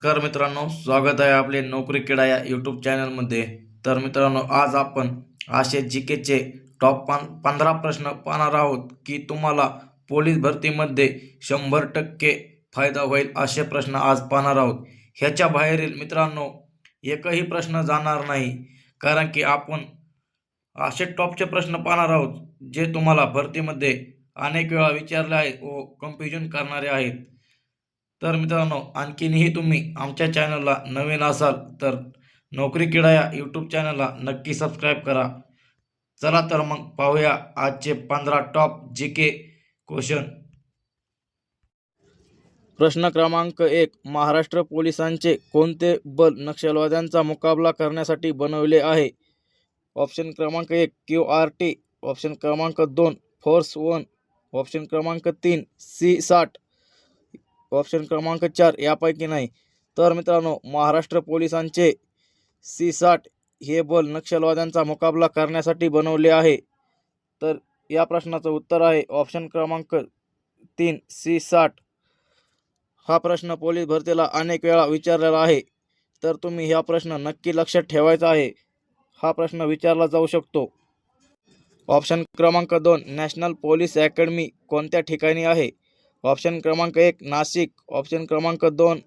नमस्कार मित्रांनो, स्वागत आहे आपले नोकरी किडा या यूट्यूब चॅनलमध्ये. तर मित्रांनो, आज आपण असे जीकेचे टॉप 15 प्रश्न पाहणार आहोत की तुम्हाला पोलीस भरतीमध्ये 100% फायदा होईल असे प्रश्न आज पाहणार आहोत. ह्याच्या बाहेरील मित्रांनो एकही प्रश्न जाणार नाही, कारण की आपण असे टॉपचे प्रश्न पाहणार आहोत जे तुम्हाला भरतीमध्ये अनेक वेळा विचारले आहेत व कन्फ्युजन करणारे आहेत. तर मित्रांनो, आणखीनही तुम्ही आमच्या चॅनलला नवीन असाल तर नोकरी किडा या यूट्यूब चॅनलला नक्की सबस्क्राईब करा. चला तर मग पाहूया आजचे 15 टॉप जी के क्वेश्चन. प्रश्न क्रमांक 1. महाराष्ट्र पोलिसांचे कोणते बल नक्षलवाद्यांचा मुकाबला करण्यासाठी बनवले आहे? ऑप्शन क्रमांक 1 QRT, ऑप्शन क्रमांक 2 फोर्स 1, ऑप्शन क्रमांक 3 C60, ऑप्शन क्रमांक 4 यापैकी नाही. तर मित्रांनो, महाराष्ट्र पोलिसांचे C60 हे बल नक्षलवाद्यांचा मुकाबला करण्यासाठी बनवले आहे. तर या प्रश्नाचं उत्तर आहे ऑप्शन क्रमांक 3 C60. हा प्रश्न पोलीस भरतीला अनेक वेळा विचारलेला आहे, तर तुम्ही हा प्रश्न नक्की लक्षात ठेवायचा आहे. हा प्रश्न विचारला जाऊ शकतो. ऑप्शन क्रमांक 2 नॅशनल पोलीस अकॅडमी कोणत्या ठिकाणी आहे? ऑप्शन क्रमांक 1 नाशिक, ऑप्शन क्रमांक 2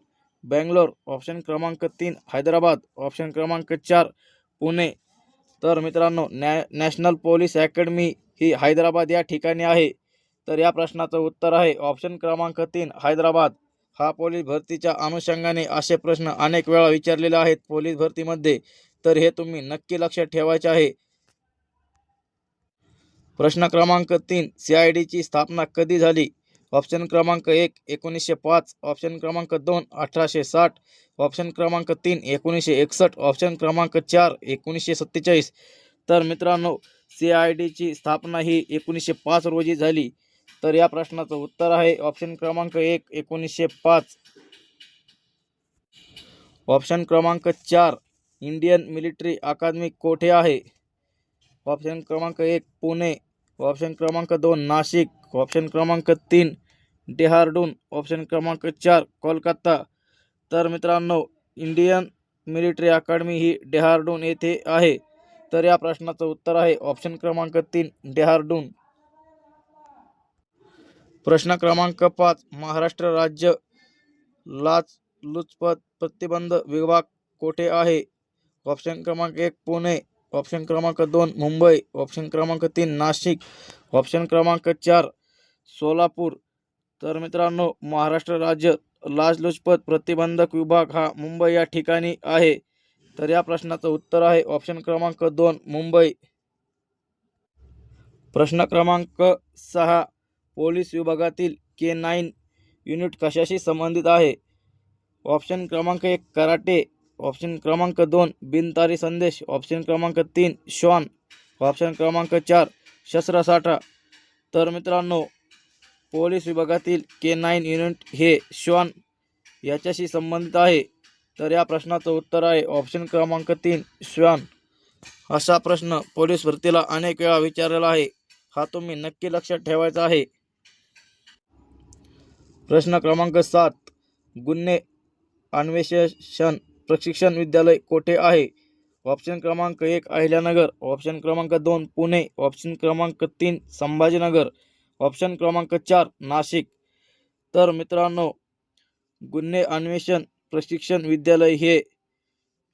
बेंगलोर, ऑप्शन क्रमांक 3 हैदराबाद, ऑप्शन क्रमांक 4 पुणे. तर मित्रांनो, नॅशनल पोलीस अकॅडमी ही हैदराबाद या ठिकाणी आहे. तर या प्रश्नाचं उत्तर आहे ऑप्शन क्रमांक 3 हैदराबाद. हा पोलीस भरतीच्या अनुषंगाने असे प्रश्न अनेक वेळा विचारलेले आहेत पोलीस भरतीमध्ये, तर हे तुम्ही नक्की लक्षात ठेवायचे आहे. प्रश्न क्रमांक 3 CIDची स्थापना कधी झाली? ऑप्शन क्रमांक 1 1905, ऑप्शन क्रमांक 2 1860, ऑप्शन क्रमांक 3 1961, ऑप्शन क्रमांक 4 1947. तर मित्रांनो, CIDची स्थापना ही 1905 रोजी झाली. तर या प्रश्नाचं उत्तर आहे ऑप्शन क्रमांक 1 1905. ऑप्शन क्रमांक 4 इंडियन मिलिटरी अकादमी कोठे आहे? ऑप्शन क्रमांक 1 पुणे, ऑप्शन क्रमांक 2 नाशिक, ऑप्शन क्रमांक 3 डेहराडून, ऑप्शन क्रमांक 4 कोलकाता. तर मित्रांनो, इंडियन मिलिटरी अकादमी ही डेहराडून येथे आहे. तर या प्रश्नाचं उत्तर आहे ऑप्शन क्रमांक 3 डेहराडून. प्रश्न क्रमांक 5 महाराष्ट्र राज्य लाचलुचपत प्रतिबंध विभाग कोठे आहे? ऑप्शन क्रमांक 1 पुणे, ऑप्शन क्रमांक 2 मुंबई, ऑप्शन क्रमांक 3 नाशिक, ऑप्शन क्रमांक 4 सोलापूर. तर मित्रांनो, महाराष्ट्र राज्य लाचलुचपत प्रतिबंधक विभाग हा मुंबई या ठिकाणी आहे. तर या प्रश्नाचं उत्तर आहे ऑप्शन क्रमांक 2 मुंबई. प्रश्न क्रमांक 6 पोलीस विभागातील K9 युनिट कशाशी संबंधित आहे? ऑप्शन क्रमांक 1 कराटे, ऑप्शन क्रमांक 2 बिनतारी संदेश, ऑप्शन क्रमांक 3 श्वान, ऑप्शन क्रमांक 4 शस्त्रसाठा. तर मित्रांनो, पोलीस विभागातील K9 युनिट हे श्वान याच्याशी संबंधित आहे. तर या प्रश्नाचं उत्तर आहे ऑप्शन क्रमांक 3 श्वान. असा प्रश्न पोलीस भरतीला अनेक वेळा विचारलेला आहे. हा तुम्ही नक्की लक्षात ठेवायचा आहे. प्रश्न क्रमांक 7 गुन्हे अन्वेषण प्रशिक्षण विद्यालय कोठे आहे? ऑप्शन क्रमांक 1 अहिल्यानगर, ऑप्शन क्रमांक 2 पुणे, ऑप्शन क्रमांक 3 संभाजीनगर, ऑप्शन क्रमांक 4 नाशिक. तर मित्रांनो, गुन्हे अन्वेषण प्रशिक्षण विद्यालय हे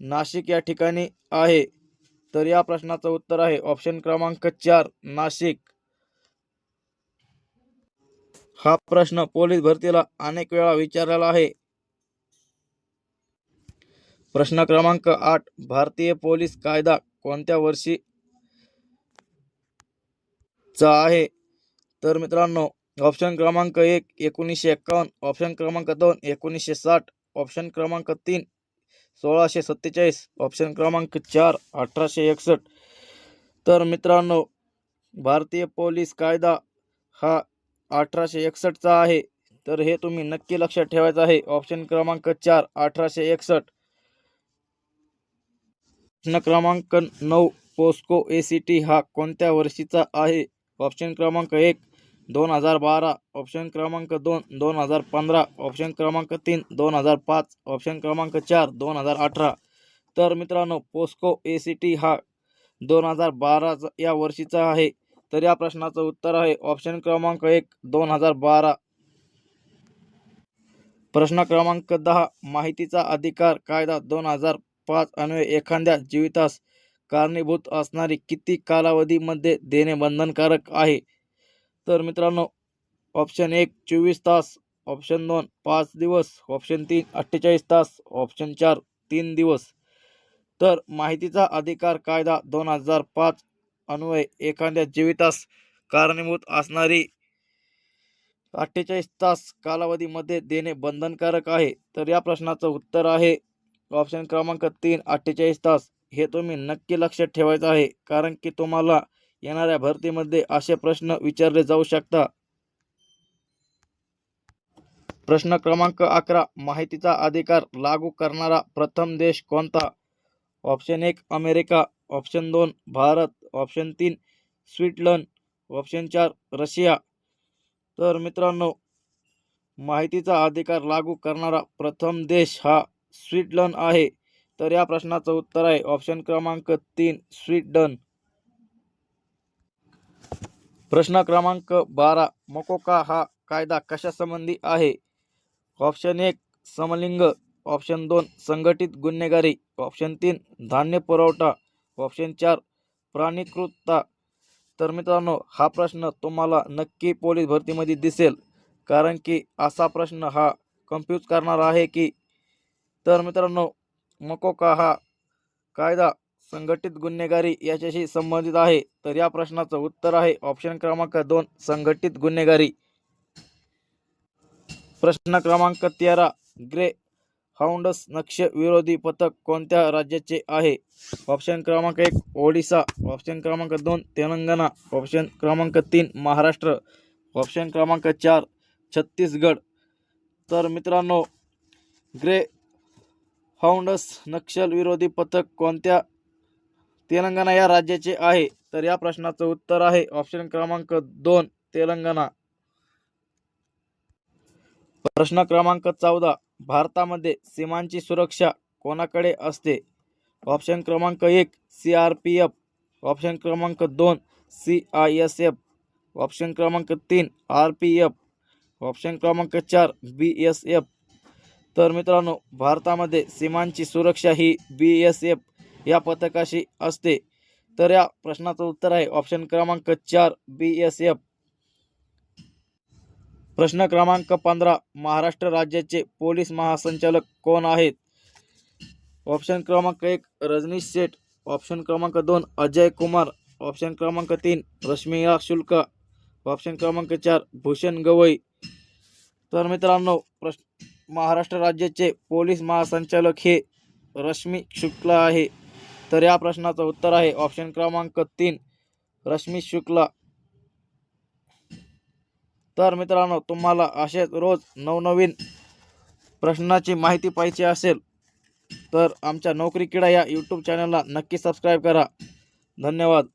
नाशिक या ठिकाणी आहे. तर या प्रश्नाचं उत्तर आहे ऑप्शन क्रमांक 4 नाशिक. हा प्रश्न पोलीस भरतीला अनेक वेळा विचारलेला आहे. प्रश्न क्रमांक 8 भारतीय पोलीस कायदा कोणत्या वर्षी चा आहे? तर मित्रांनो, ऑप्शन क्रमांक 1 1951, ऑप्शन क्रमांक 2 1960, ऑप्शन क्रमांक 3 1647, ऑप्शन क्रमांक 4 1861. तर मित्रांनो, भारतीय पोलीस कायदा हा 1861चा आहे. तर हे तुम्ही नक्की लक्षात ठेवायचं आहे ऑप्शन क्रमांक 4 1861. प्रश्न क्रमांक 9 पोस्को ACT हा कोणत्या वर्षीचा आहे? ऑप्शन क्रमांक 1 2012, ऑप्शन क्रमांक 2 2015, ऑप्शन क्रमांक 3 2005, ऑप्शन क्रमांक 4 2018. तर मित्रांनो पोस्को ACT हा 2012 या वर्षीचा आहे. तर या प्रश्नाचं उत्तर आहे ऑप्शन क्रमांक 1 2012. प्रश्न क्रमांक 10, माहितीचा अधिकार कायदा 2005 अन्वये एखाद्या जीवितास कारणीभूत असणारी किती कालावधीमध्ये देणे बंधनकारक आहे? तर मित्रांनो ऑप्शन 1 24 तास, ऑप्शन 2 5 दिवस, ऑप्शन 3 48 तास, ऑप्शन 4 3 दिवस. तर माहितीचा अधिकार कायदा 2005 अन्वये एखाद्या जीवितास कारणीभूत असणारी 48 तास कालावधीमध्ये देणे बंधनकारक आहे. तर या प्रश्नाचं उत्तर आहे ऑप्शन क्रमांक 3 48 तास. हे तुम्ही नक्की लक्षात ठेवायचं आहे, कारण की तुम्हाला येणाऱ्या भरतीमध्ये असे प्रश्न विचारले जाऊ शकतात. प्रश्न क्रमांक 11, माहितीचा अधिकार लागू करणारा प्रथम देश कोणता? Option 1 America, option 2 Bharat, option 3 Switzerland, option 4 Russia. तर मित्रांनो माहितीचा अधिकार लागू करणारा प्रथम देश हा स्वित्झर्लंड आहे. तर या प्रश्नाचं उत्तर आहे ऑप्शन क्रमांक 3 स्वित्झर्लंड. प्रश्न क्रमांक 12, मकोका हा कायदा कशासंबंधी आहे? ऑप्शन 1 समलिंग, ऑप्शन 2 संघटित गुन्हेगारी, ऑप्शन 3 धान्य पुरवठा, ऑप्शन 4 प्राणीकृतता. तर मित्रांनो हा प्रश्न तुम्हाला नक्की पोलीस भरतीमध्ये दिसेल, कारण की असा प्रश्न हा कन्फ्यूज करणार आहे की. तर मित्रांनो मकोका हा कायदा संघटित गुन्हेगारी याच्याशी संबंधित आहे. तर या प्रश्नाचं उत्तर आहे ऑप्शन क्रमांक 2 संघटित गुन्हेगारी. प्रश्न क्रमांक 13, ग्रे हाऊंड्स नक्षविरोधी पथक कोणत्या राज्याचे आहे? ऑप्शन क्रमांक 1 ओडिसा, ऑप्शन क्रमांक 2 तेलंगणा, ऑप्शन क्रमांक 3 महाराष्ट्र, ऑप्शन क्रमांक 4 छत्तीसगड. तर मित्रांनो ग्रे हाऊंड्स नक्षलविरोधी पथक कोणत्या तेलंगणा या राज्याचे आहे? तर या प्रश्नाचं उत्तर आहे ऑप्शन क्रमांक 2 तेलंगणा. प्रश्न क्रमांक 14, भारतामध्ये सीमांची सुरक्षा कोणाकडे असते? ऑप्शन क्रमांक 1 CRPF, ऑप्शन क्रमांक 2 CISF, ऑप्शन क्रमांक 3 RPF, ऑप्शन क्रमांक 4 BSF. तर मित्रांनो भारतामध्ये सीमांची सुरक्षा ही BSF या पथकाशी असते. तर या प्रश्नाचं उत्तर आहे ऑप्शन क्रमांक 4 BSF. प्रश्न क्रमांक 15, महाराष्ट्र राज्याचे पोलीस महासंचालक कोण आहेत? ऑप्शन क्रमांक 1 रजनीश सेठ, ऑप्शन क्रमांक 2 अजय कुमार, ऑप्शन क्रमांक 3 रश्मिया शुक्ला, ऑप्शन क्रमांक 4 भूषण गवई. तर मित्रांनो महाराष्ट्र राज्याचे पोलीस महासंचालक हे रश्मी शुक्ला आहे. तर या प्रश्नाचं उत्तर आहे ऑप्शन क्रमांक 3 रश्मी शुक्ला. तर मित्रांनो तुम्हाला असेच रोज नवनवीन प्रश्नाची माहिती पाहिजे असेल तर आमच्या नोकरी किडा या यूट्यूब चॅनलला नक्की सबस्क्राईब करा. धन्यवाद.